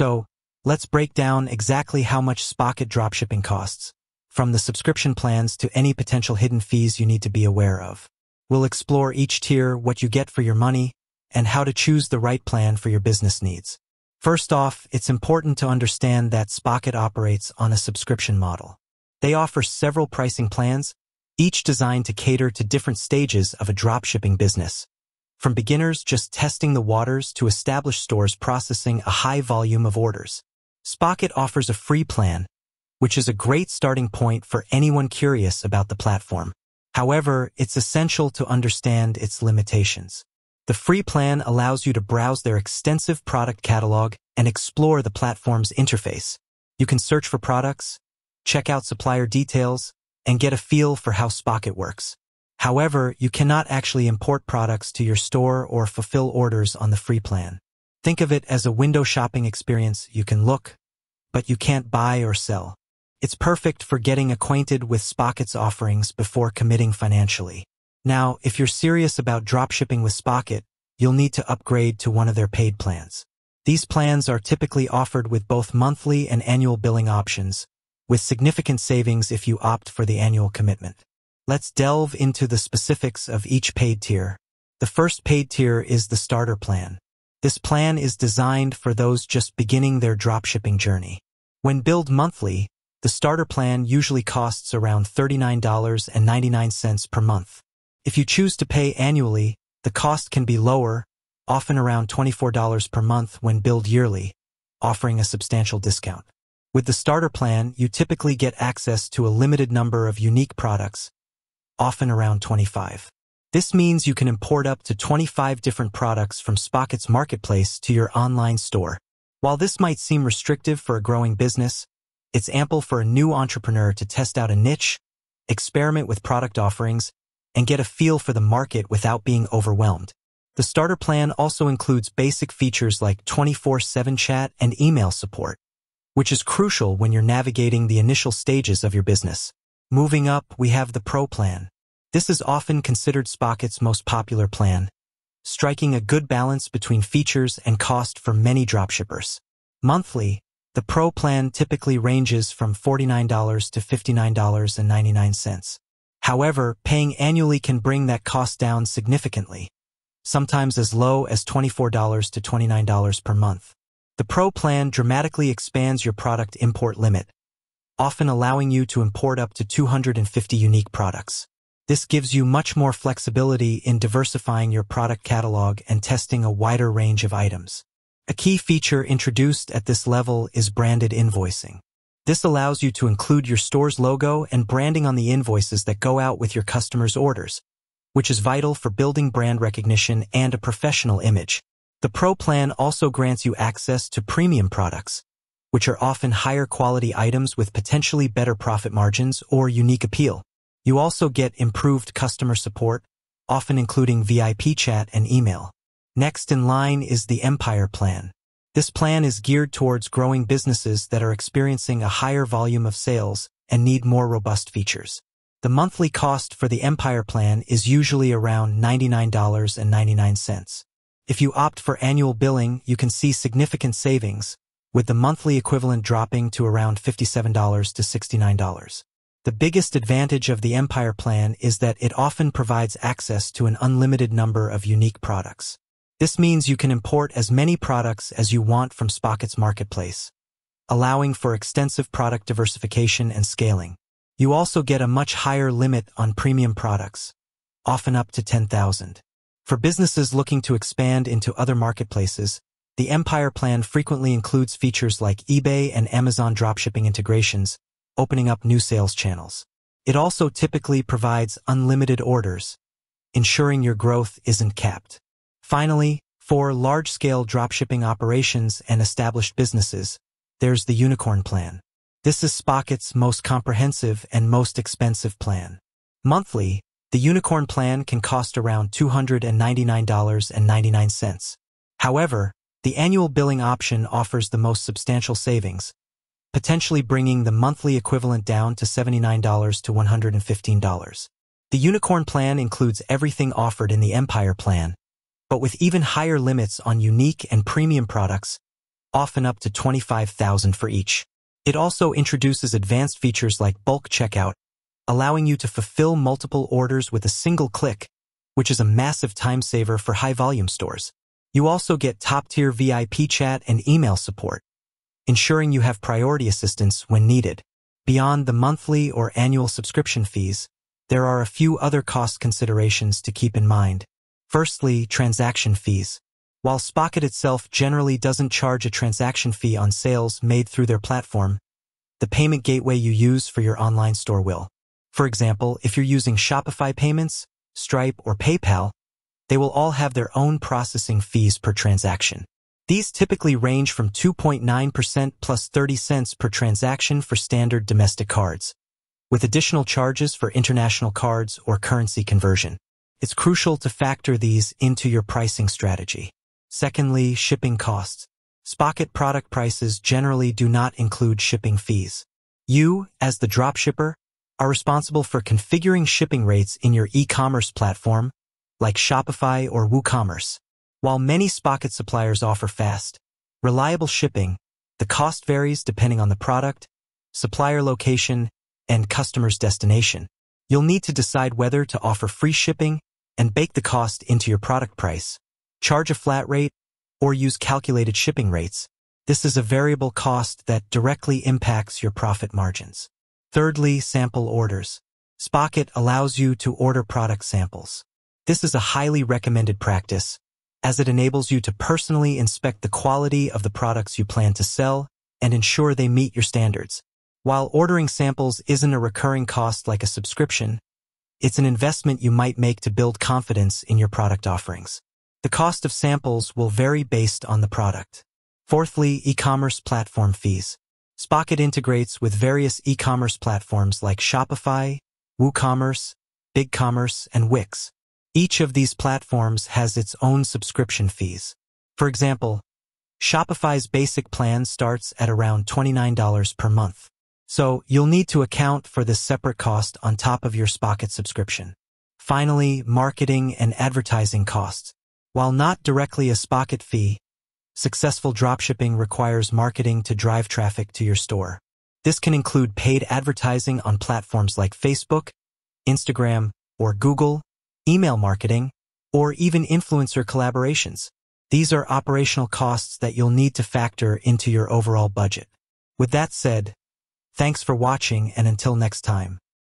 So, let's break down exactly how much Spocket dropshipping costs, from the subscription plans to any potential hidden fees you need to be aware of. We'll explore each tier, what you get for your money, and how to choose the right plan for your business needs. First off, it's important to understand that Spocket operates on a subscription model. They offer several pricing plans, each designed to cater to different stages of a dropshipping business. From beginners just testing the waters to established stores processing a high volume of orders. Spocket offers a free plan, which is a great starting point for anyone curious about the platform. However, it's essential to understand its limitations. The free plan allows you to browse their extensive product catalog and explore the platform's interface. You can search for products, check out supplier details, and get a feel for how Spocket works. However, you cannot actually import products to your store or fulfill orders on the free plan. Think of it as a window shopping experience. You can look, but you can't buy or sell. It's perfect for getting acquainted with Spocket's offerings before committing financially. Now, if you're serious about dropshipping with Spocket, you'll need to upgrade to one of their paid plans. These plans are typically offered with both monthly and annual billing options, with significant savings if you opt for the annual commitment. Let's delve into the specifics of each paid tier. The first paid tier is the starter plan. This plan is designed for those just beginning their dropshipping journey. When billed monthly, the starter plan usually costs around $39.99 per month. If you choose to pay annually, the cost can be lower, often around $24 per month when billed yearly, offering a substantial discount. With the starter plan, you typically get access to a limited number of unique products, often around 25. This means you can import up to 25 different products from Spocket's marketplace to your online store. While this might seem restrictive for a growing business, it's ample for a new entrepreneur to test out a niche, experiment with product offerings, and get a feel for the market without being overwhelmed. The starter plan also includes basic features like 24/7 chat and email support, which is crucial when you're navigating the initial stages of your business. Moving up, we have the Pro plan. This is often considered Spocket's most popular plan, striking a good balance between features and cost for many dropshippers. Monthly, the Pro plan typically ranges from $49 to $59.99. However, paying annually can bring that cost down significantly, sometimes as low as $24 to $29 per month. The Pro plan dramatically expands your product import limit, often allowing you to import up to 250 unique products. This gives you much more flexibility in diversifying your product catalog and testing a wider range of items. A key feature introduced at this level is branded invoicing. This allows you to include your store's logo and branding on the invoices that go out with your customers' orders, which is vital for building brand recognition and a professional image. The Pro plan also grants you access to premium products, which are often higher quality items with potentially better profit margins or unique appeal. You also get improved customer support, often including VIP chat and email. Next in line is the Empire plan. This plan is geared towards growing businesses that are experiencing a higher volume of sales and need more robust features. The monthly cost for the Empire plan is usually around $99.99. If you opt for annual billing, you can see significant savings, with the monthly equivalent dropping to around $57 to $69. The biggest advantage of the Empire plan is that it often provides access to an unlimited number of unique products. This means you can import as many products as you want from Spocket's marketplace, allowing for extensive product diversification and scaling. You also get a much higher limit on premium products, often up to 10,000. For businesses looking to expand into other marketplaces, the Empire plan frequently includes features like eBay and Amazon dropshipping integrations, opening up new sales channels. It also typically provides unlimited orders, ensuring your growth isn't capped. Finally, for large-scale dropshipping operations and established businesses, there's the Unicorn plan. This is Spocket's most comprehensive and most expensive plan. Monthly, the Unicorn plan can cost around $299.99. However, the annual billing option offers the most substantial savings, potentially bringing the monthly equivalent down to $79 to $115. The Unicorn plan includes everything offered in the Empire plan, but with even higher limits on unique and premium products, often up to $25,000 for each. It also introduces advanced features like bulk checkout, allowing you to fulfill multiple orders with a single click, which is a massive time saver for high-volume stores. You also get top-tier VIP chat and email support, ensuring you have priority assistance when needed. Beyond the monthly or annual subscription fees, there are a few other cost considerations to keep in mind. Firstly, transaction fees. While Spocket itself generally doesn't charge a transaction fee on sales made through their platform, the payment gateway you use for your online store will. For example, if you're using Shopify Payments, Stripe, or PayPal, they will all have their own processing fees per transaction. These typically range from 2.9% plus 30 cents per transaction for standard domestic cards, with additional charges for international cards or currency conversion. It's crucial to factor these into your pricing strategy. Secondly, shipping costs. Spocket product prices generally do not include shipping fees. You, as the dropshipper, are responsible for configuring shipping rates in your e-commerce platform, like Shopify or WooCommerce. While many Spocket suppliers offer fast, reliable shipping, the cost varies depending on the product, supplier location, and customer's destination. You'll need to decide whether to offer free shipping and bake the cost into your product price, charge a flat rate, or use calculated shipping rates. This is a variable cost that directly impacts your profit margins. Thirdly, sample orders. Spocket allows you to order product samples. This is a highly recommended practice, as it enables you to personally inspect the quality of the products you plan to sell and ensure they meet your standards. While ordering samples isn't a recurring cost like a subscription, it's an investment you might make to build confidence in your product offerings. The cost of samples will vary based on the product. Fourthly, e-commerce platform fees. Spocket integrates with various e-commerce platforms like Shopify, WooCommerce, BigCommerce, and Wix. Each of these platforms has its own subscription fees. For example, Shopify's basic plan starts at around $29 per month. So you'll need to account for this separate cost on top of your Spocket subscription. Finally, marketing and advertising costs. While not directly a Spocket fee, successful dropshipping requires marketing to drive traffic to your store. This can include paid advertising on platforms like Facebook, Instagram, or Google, email marketing, or even influencer collaborations. These are operational costs that you'll need to factor into your overall budget. With that said, thanks for watching, and until next time.